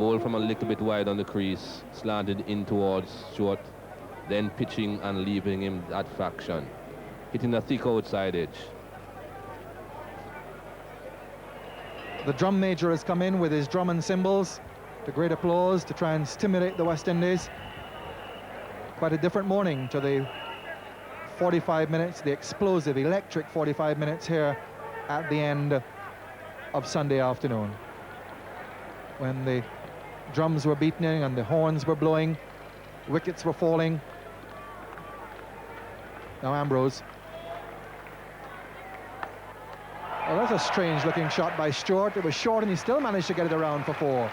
Ball from a little bit wide on the crease, slanted in towards Stewart, then pitching and leaving him that fraction, hitting the thick outside edge. The drum major has come in with his drum and cymbals to great applause to try and stimulate the West Indies. Quite a different morning to the 45 minutes, the explosive, electric 45 minutes here at the end of Sunday afternoon, when the drums were beating and the horns were blowing, wickets were falling. Now Ambrose. Oh, that's a strange looking shot by Stewart. It was short and he still managed to get it around for 4.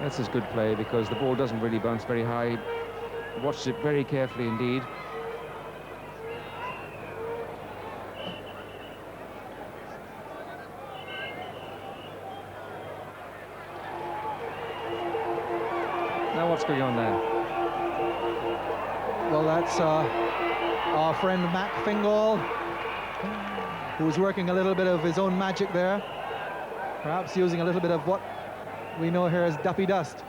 This is good play because the ball doesn't really bounce very high. Watched it very carefully indeed. Now what's going on there? Well, that's our friend Mac Fingal, who's working a little bit of his own magic there, perhaps using a little bit of what we know here as Duppy Dust.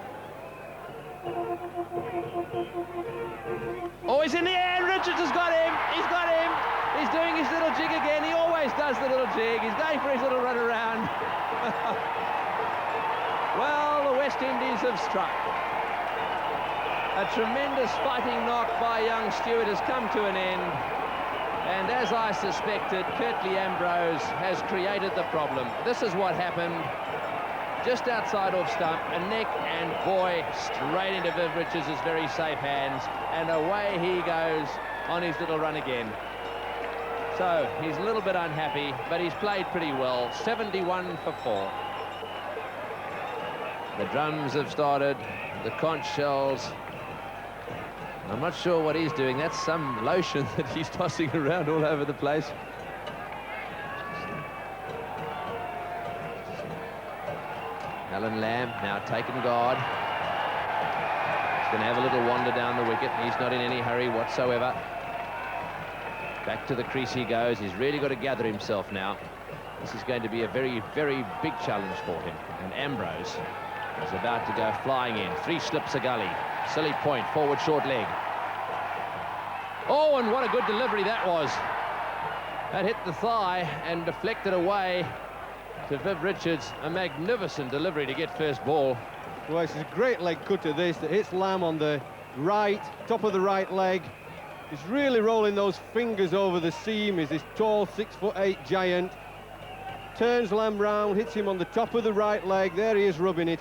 Oh, he's in the air. Richards has got him. He's got him. He's doing his little jig again. He always does the little jig. He's going for his little run around. Well, the West Indies have struck. A tremendous fighting knock by young Stewart has come to an end. And as I suspected, Curtly Ambrose has created the problem. This is what happened. Just outside off stump, a neck, and boy, straight into Viv Richards' very safe hands, and away he goes on his little run again. So he's a little bit unhappy, but he's played pretty well. 71 for 4. The drums have started, the conch shells. I'm not sure what he's doing. That's some lotion that he's tossing around all over the place. Alan Lamb now taken guard. He's going to have a little wander down the wicket. He's not in any hurry whatsoever. Back to the crease he goes. He's really got to gather himself now. This is going to be a very, very big challenge for him. And Ambrose is about to go flying in. 3 slips a gully. Silly point, forward short leg. Oh, and what a good delivery that was. That hit the thigh and deflected away to Viv Richards. A magnificent delivery to get first ball. Well, it's a great leg cutter this that hits Lamb on the right, top of the right leg. He's really rolling those fingers over the seam. He's this tall 6'8" giant. Turns Lamb round, hits him on the top of the right leg. There he is rubbing it.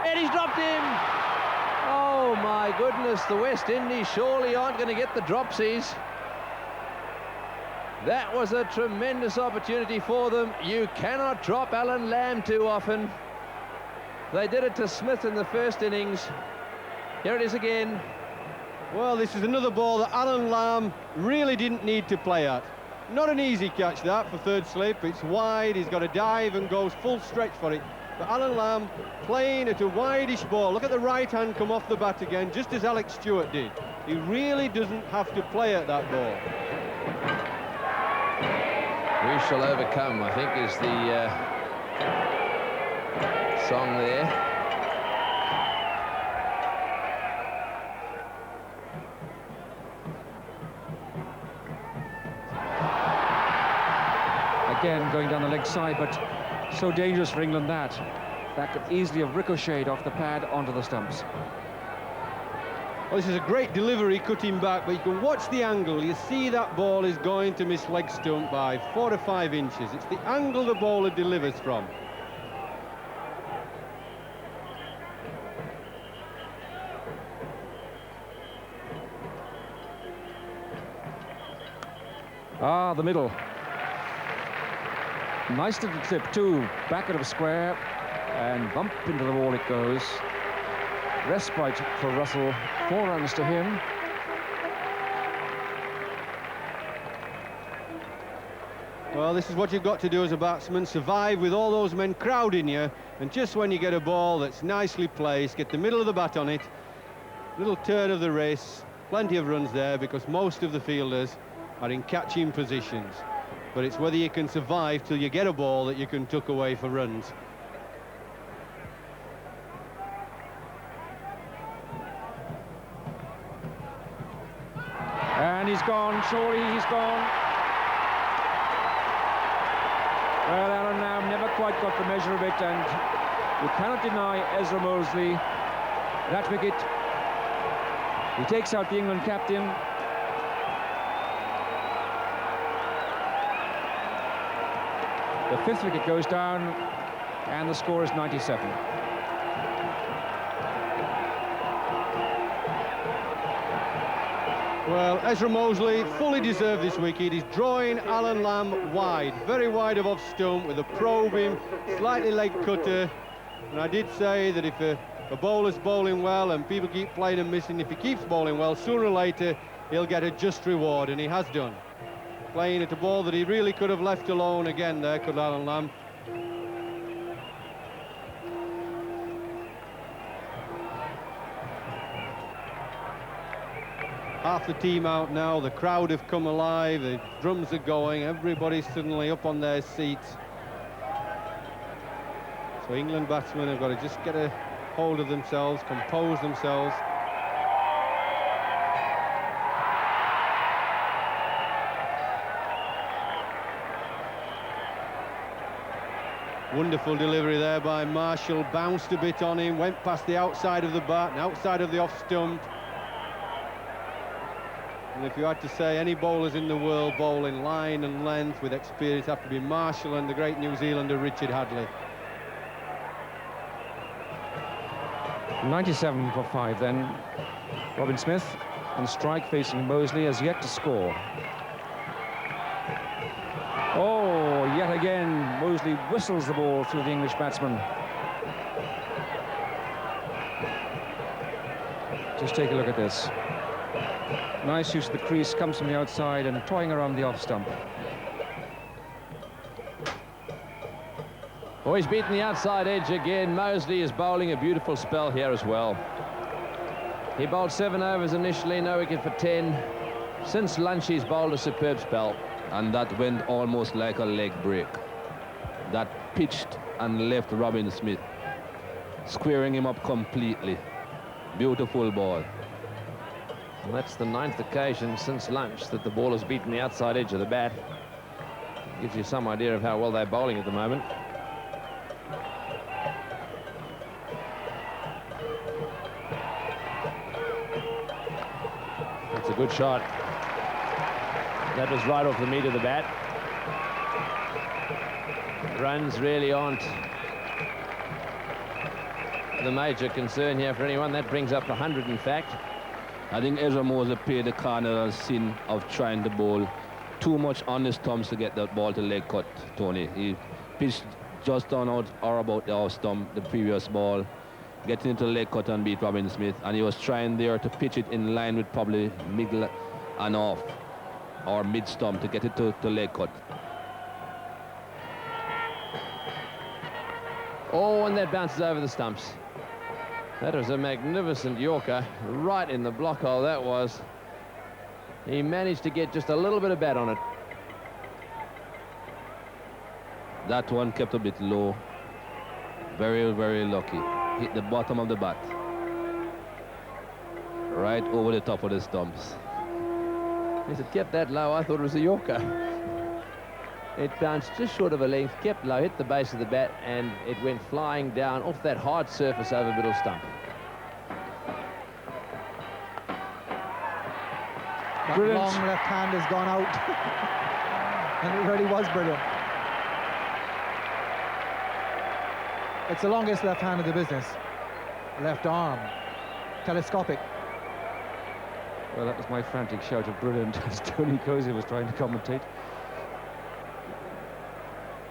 And he's dropped him. Oh my goodness, the West Indies surely aren't going to get the dropsies. That was a tremendous opportunity for them. You cannot drop Alan Lamb too often. They did it to Smith in the first innings. Here it is again. Well, this is another ball that Alan Lamb really didn't need to play at. Not an easy catch that for third slip. It's wide, he's got to dive and goes full stretch for it. But Alan Lamb playing at a wideish ball. Look at the right hand come off the bat again, just as Alex Stewart did. He really doesn't have to play at that ball. We shall overcome, I think, is the song there. Again, going down the leg side, but so dangerous for England that could easily have ricocheted off the pad onto the stumps. Well, this is a great delivery cutting back, but you can watch the angle. You see that ball is going to miss leg stump by 4 to 5 inches. It's the angle the bowler delivers from. Ah, the middle. Nice little clip too, back out of square, and bump into the wall it goes. Respite for Russell, 4 runs to him. Well, this is what you've got to do as a batsman, survive with all those men crowding you, and just when you get a ball that's nicely placed, get the middle of the bat on it, little turn of the wrist, plenty of runs there because most of the fielders are in catching positions. But it's whether you can survive till you get a ball that you can tuck away for runs. And he's gone, surely he's gone. Well, Alan Lamb never quite got the measure of it, and you cannot deny Ezra Mosley that wicket. He takes out the England captain. The 5th wicket goes down, and the score is 97. Well, Ezra Mosley fully deserved this wicket. He's drawing Alan Lamb wide, very wide of off stump with a probing, slightly leg cutter. And I did say that if a bowler's bowling well and people keep playing and missing, if he keeps bowling well, sooner or later he'll get a just reward, and he has done. Playing at a ball that he really could have left alone again there, could Alan Lamb. Half the team out now, the crowd have come alive, the drums are going, everybody's suddenly up on their seats. So England batsmen have got to just get a hold of themselves, compose themselves. Wonderful delivery there by Marshall, bounced a bit on him, went past the outside of the bat and outside of the off stump. And if you had to say any bowlers in the world bowling line and length with experience, have to be Marshall and the great New Zealander Richard Hadley. 97 for 5 then. Robin Smith on strike facing Mosley has yet to score. Oh, yet again, Mosley whistles the ball through the English batsman. Just take a look at this. Nice use of the crease, comes from the outside and toying around the off stump. Oh, he's beaten the outside edge again. Mosley is bowling a beautiful spell here as well. He bowled 7 overs initially, no wicket for 10. Since lunch, he's bowled a superb spell. And that went almost like a leg break. That pitched and left Robin Smith, squaring him up completely. Beautiful ball. And that's the 9th occasion since lunch that the ball has beaten the outside edge of the bat. Gives you some idea of how well they're bowling at the moment. That's a good shot. That was right off the meat of the bat. Runs really aren't the major concern here for anyone. That brings up 100, in fact. I think Ezra Mosley paid the cardinal sin of trying to bowl too much on his thumbs to get that ball to leg cut, Tony. He pitched just on out or about the off stump the previous ball, getting into leg cut and beat Robin Smith, and he was trying there to pitch it in line with probably middle and off or mid stump to get it to leg cut. Oh, and that bounces over the stumps. That was a magnificent Yorker, right in the block hole that was. He managed to get just a little bit of bat on it. That one kept a bit low. Very, very lucky. Hit the bottom of the bat. Right over the top of the stumps. If it kept that low, I thought it was a Yorker. It bounced just short of a length, kept low, hit the base of the bat, and it went flying down off that hard surface over middle stump. That Brilliant. long left hand has gone out. And it really was brilliant. It's the longest left hand of the business. Left arm. Telescopic. Well, that was my frantic shout of brilliant as Tony Cozy was trying to commentate.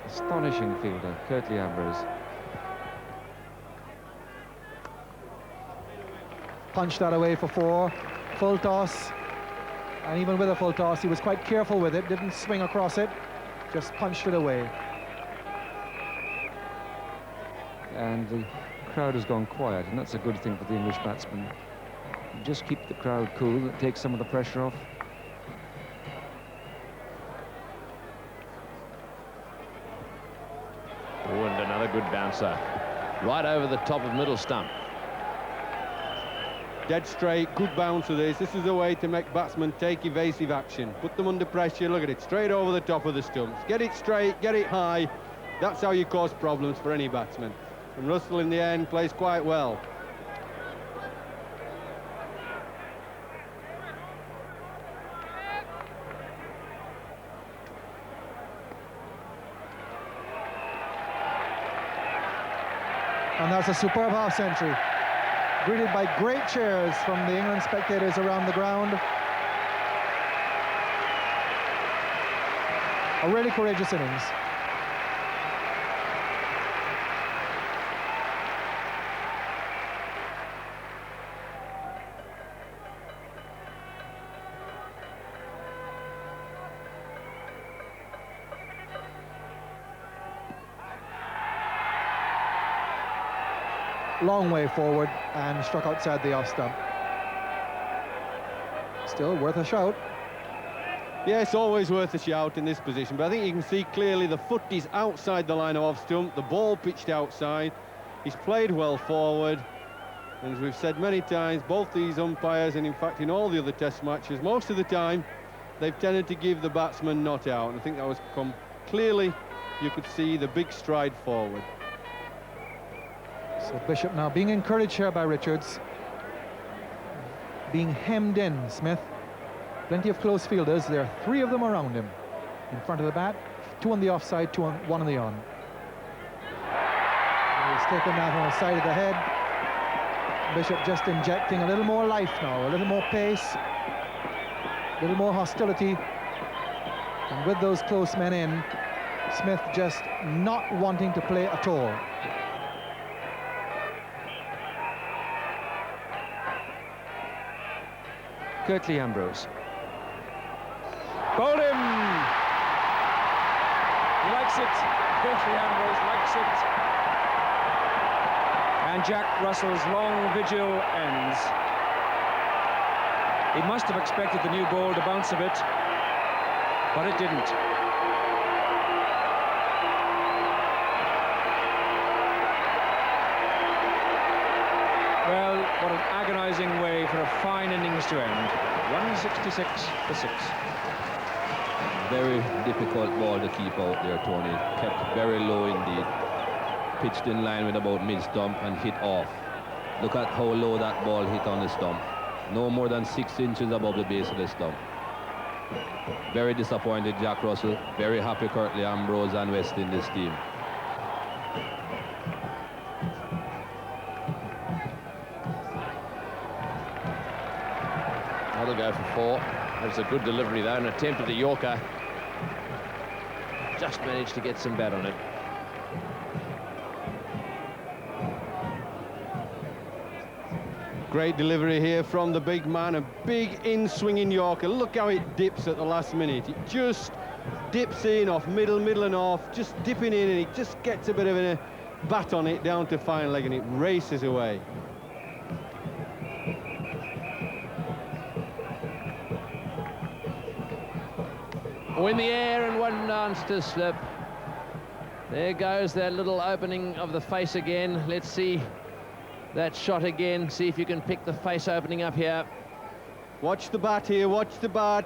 Astonishing fielder, Curtly Ambrose. Punched that away for 4. Full toss. And even with a full toss, he was quite careful with it, didn't swing across it. just punched it away. And the crowd has gone quiet, and that's a good thing for the English batsmen. Just keep the crowd cool, it takes some of the pressure off. Oh, and another good bouncer. Right over the top of middle stump. Dead straight, good bounce of this. This is the way to make batsmen take evasive action. Put them under pressure, look at it, straight over the top of the stumps. Get it straight, get it high. That's how you cause problems for any batsman. And Russell in the end plays quite well. And that's a superb half century, greeted by great cheers from the England spectators around the ground. A really courageous innings. Long way forward and struck outside the off stump. Still worth a shout. Yes, always worth a shout in this position, but I think you can see clearly the foot is outside the line of off stump, the ball pitched outside. He's played well forward, and as we've said many times, both these umpires, and in fact in all the other test matches, most of the time they've tended to give the batsman not out, and I think that was clearly, you could see the big stride forward. So Bishop now being encouraged here by Richards, being hemmed in. Smith, plenty of close fielders. There are 3 of them around him in front of the bat, 2 on the offside, 1 on the on. He's taken that on the side of the head. Bishop just injecting a little more life now, a little more pace, a little more hostility, and with those close men in, Smith just not wanting to play at all. Curtly Ambrose. Bowled him! He likes it. Curtly Ambrose likes it. And Jack Russell's long vigil ends. He must have expected the new ball to bounce a bit, but it didn't. Well, what an agonising way for a fine innings to end. 166 for 6. Very difficult ball to keep out there, Tony. Kept very low indeed. Pitched in line with about mid-stump and hit off. Look at how low that ball hit on the stump. No more than 6 inches above the base of the stump. Very disappointed, Jack Russell. Very happy, Curtly Ambrose and West Indies team. Another go for 4. That's a good delivery though, an attempt at the Yorker. Just managed to get some bat on it. Great delivery here from the big man, a big in-swinging Yorker. Look how it dips at the last minute. It just dips in off middle and off, just dipping in, and it just gets a bit of a bat on it down to fine leg, and it races away. In the air and 1 dance to slip. There goes that little opening of the face again. Let's see that shot again. See if you can pick the face opening up here. Watch the bat here, watch the bat.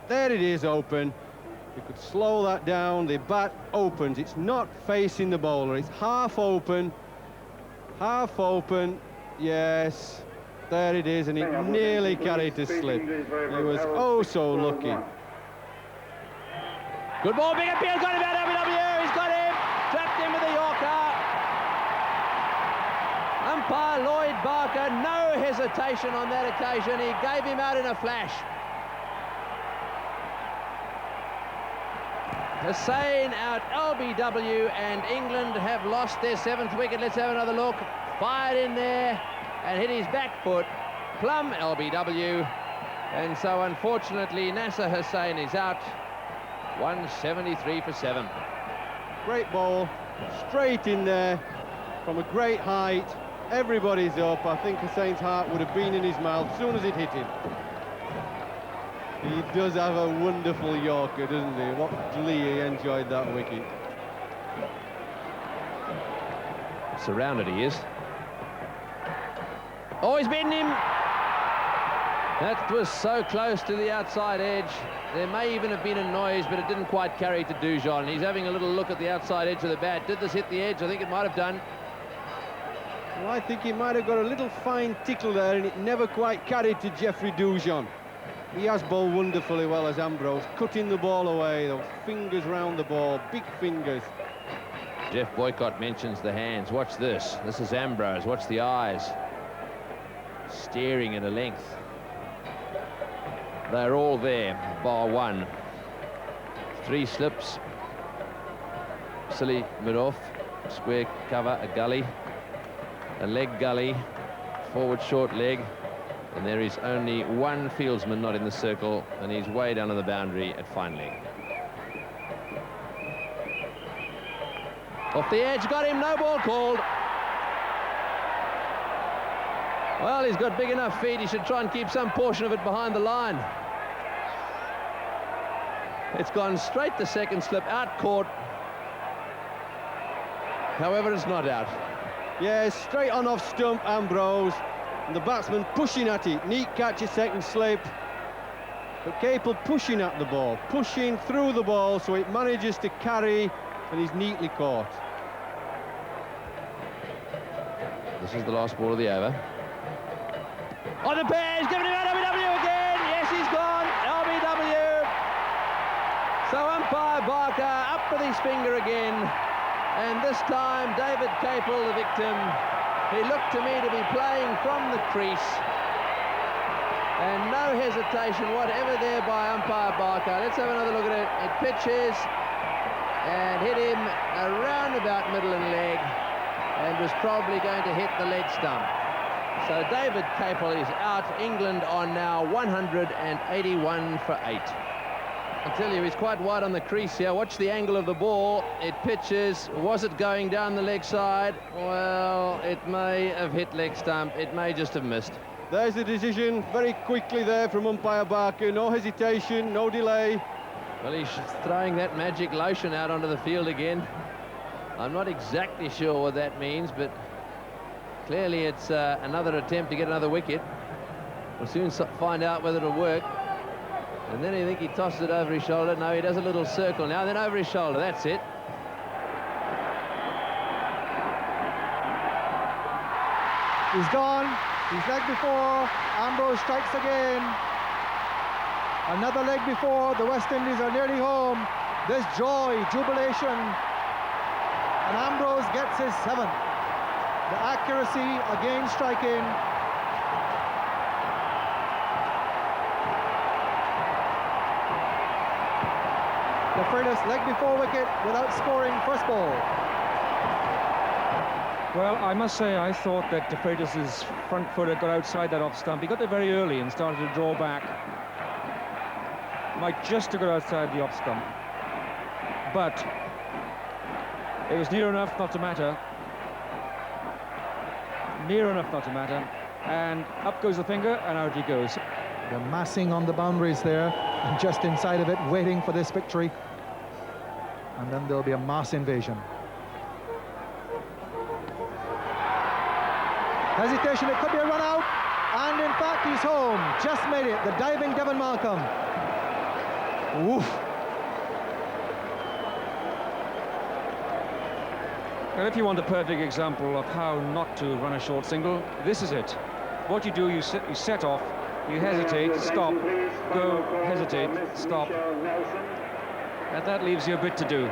There it is, open. You could slow that down. The bat opens. It's not facing the bowler. It's half open. Half open. Yes. There it is, and it nearly carried to slip. He was oh so lucky. Good ball, big appeal, got him out, LBW, he's got him, trapped him with the Yorker. Umpire Lloyd Barker, no hesitation on that occasion, he gave him out in a flash. Hussain out, LBW, and England have lost their 7th wicket. Let's have another look. Fired in there and hit his back foot, plumb LBW. And so unfortunately Nasser Hussain is out. 173 for 7. Great ball, straight in there, from a great height. Everybody's up. I think Hussein's heart would have been in his mouth as soon as it hit him. He does have a wonderful Yorker, doesn't he? What glee he enjoyed that wicket. Surrounded he is. Oh, he's beaten him. That was so close to the outside edge. There may even have been a noise, but it didn't quite carry to Dujon. He's having a little look at the outside edge of the bat. Did this hit the edge? I think it might have done. Well, I think he might have got a little fine tickle there, and it never quite carried to Geoffrey Dujon. He has bowled wonderfully well as Ambrose, cutting the ball away, those fingers round the ball, big fingers. Jeff Boycott mentions the hands. Watch this. This is Ambrose. Watch the eyes. Staring at a length. They're all there, bar one. 3 slips. Silly mid-off. Square cover, a gully. A leg gully. Forward short leg. And there is only one fieldsman not in the circle, and he's way down on the boundary at fine leg. Off the edge, got him, no ball called. Well, he's got big enough feet, he should try and keep some portion of it behind the line. It's gone straight to second slip, out caught. However, it's not out. Yeah, straight on off stump, Ambrose. And the batsman pushing at it. Neat catch at second slip. But Capel pushing at the ball, pushing through the ball so it manages to carry, and he's neatly caught. This is the last ball of the over. On the pair, he's given him LBW again. Yes, he's gone. LBW. So umpire Barker up with his finger again. And this time, David Capel, the victim, he looked to me to be playing from the crease. And no hesitation whatever there by umpire Barker. Let's have another look at it. It pitches and hit him around about middle and leg, and was probably going to hit the leg stump. So David Capel is out. England on now 181 for 8. I tell you, he's quite wide on the crease here. Watch the angle of the ball. It pitches. Was it going down the leg side? Well, it may have hit leg stump. It may just have missed. There's the decision very quickly there from umpire Barker. No hesitation, no delay. Well, he's throwing that magic lotion out onto the field again. I'm not exactly sure what that means, but clearly it's another attempt to get another wicket. We'll soon find out whether it'll work. And then I think he tosses it over his shoulder. No, he does a little circle now, then over his shoulder. That's it. He's gone. He's leg before. Ambrose strikes again. Another leg before. The West Indies are nearly home. There's joy, jubilation. And Ambrose gets his 7th. The accuracy again striking. The Freitas leg before wicket without scoring first ball. Well, I must say, I thought that De Freitas' front foot had got outside that off stump. He got there very early and started to draw back. Might just have got outside the off stump. But it was near enough not to matter. Near enough not to matter. And up goes the finger, and out he goes. They're massing on the boundaries there, and just inside of it, waiting for this victory. And then there'll be a mass invasion. Hesitation, it could be a run out, and in fact he's home. Just made it, the diving Devon Malcolm. Oof. And if you want a perfect example of how not to run a short single, this is it. What you do, you set off, you hesitate, stop, go, hesitate, stop. And that leaves you a bit to do.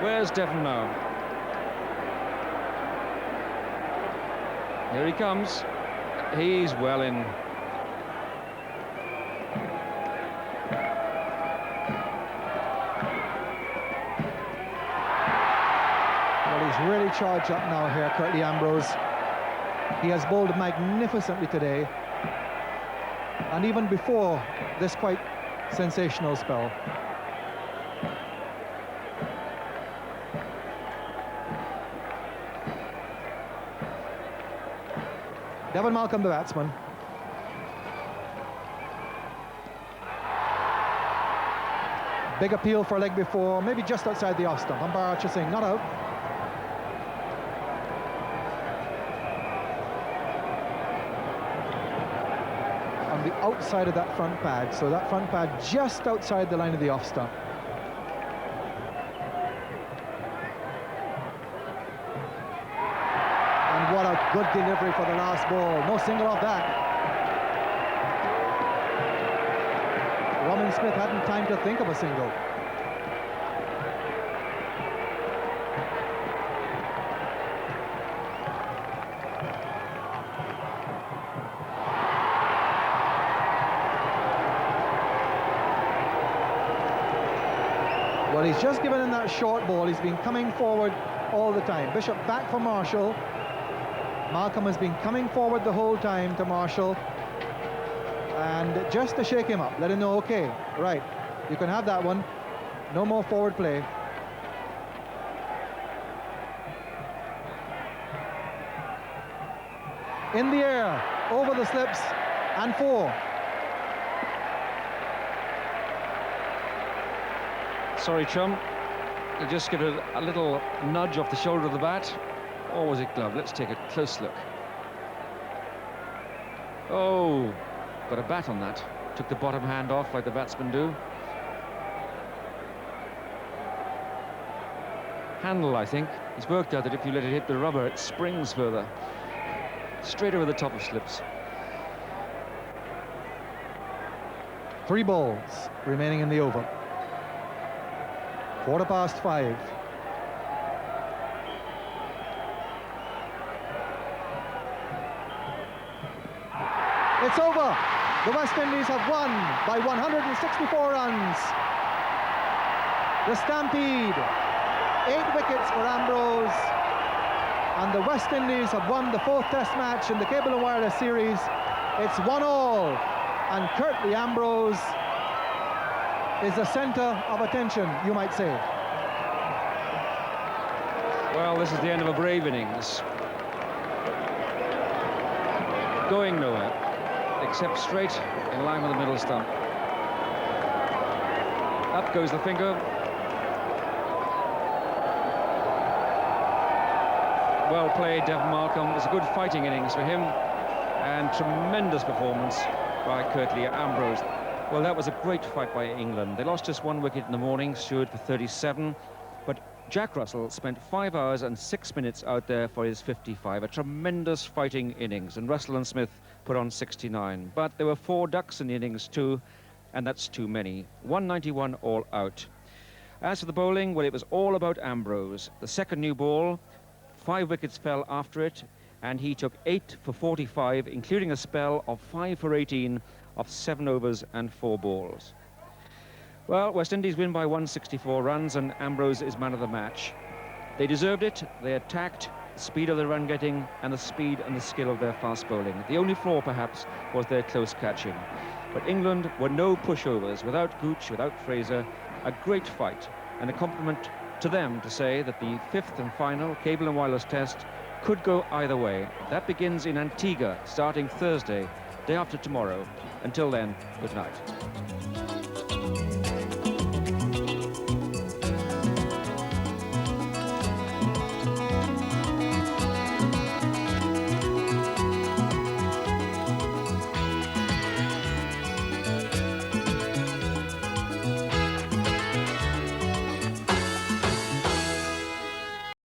Where's Devon now? Here he comes. He's well in. Well, he's really charged up now here, Curtly Ambrose. He has bowled magnificently today. And even before this quite sensational spell. Devon Malcolm, the batsman. Big appeal for leg before, maybe just outside the off stump. Umpire Archer saying not out. On the outside of that front pad, so that front pad just outside the line of the off stump. And what a good delivery for the last ball. No single off that. Smith hadn't time to think of a single. Well, he's just given in that short ball. He's been coming forward all the time. Bishop back for Marshall. Malcolm has been coming forward the whole time to Marshall. And just to shake him up, let him know, okay, right, you can have that one. No more forward play. In the air, over the slips, and 4. Sorry, chum. You just give it a little nudge off the shoulder of the bat. Or was it glove? Let's take a close look. Oh. Got a bat on that. Took the bottom hand off like the batsmen do. Handle, I think. He's worked out that if you let it hit the rubber, it springs further. Straight over the top of slips. 3 balls remaining in the over. 5:15. It's over. The West Indies have won by 164 runs. The Stampede, 8 wickets for Ambrose. And the West Indies have won the 4th Test match in the Cable and Wireless Series. It's 1-1. And Curtly Ambrose is the centre of attention, you might say. Well, this is the end of a brave innings. Going nowhere, except straight in line with the middle stump. Up goes the finger. Well played, Devon Malcolm. It was a good fighting innings for him, and tremendous performance by Curtly Ambrose. Well, that was a great fight by England. They lost just 1 wicket in the morning, Stewart for 37, but Jack Russell spent 5 hours and 6 minutes out there for his 55. A tremendous fighting innings, and Russell and Smith put on 69. But there were 4 ducks in the innings too, and that's too many. 191 all out. As for the bowling, well, it was all about Ambrose. The second new ball, 5 wickets fell after it, and he took 8 for 45, including a spell of 5 for 18 of 7 overs and 4 balls. Well, West Indies win by 164 runs, and Ambrose is man of the match. They deserved it. They attacked, the speed of their run getting, and the speed and the skill of their fast bowling. The only flaw, perhaps, was their close catching. But England were no pushovers. Without Gooch, without Fraser, a great fight, and a compliment to them to say that the 5th and final Cable and Wireless Test could go either way. That begins in Antigua, starting Thursday, day after tomorrow. Until then, good night.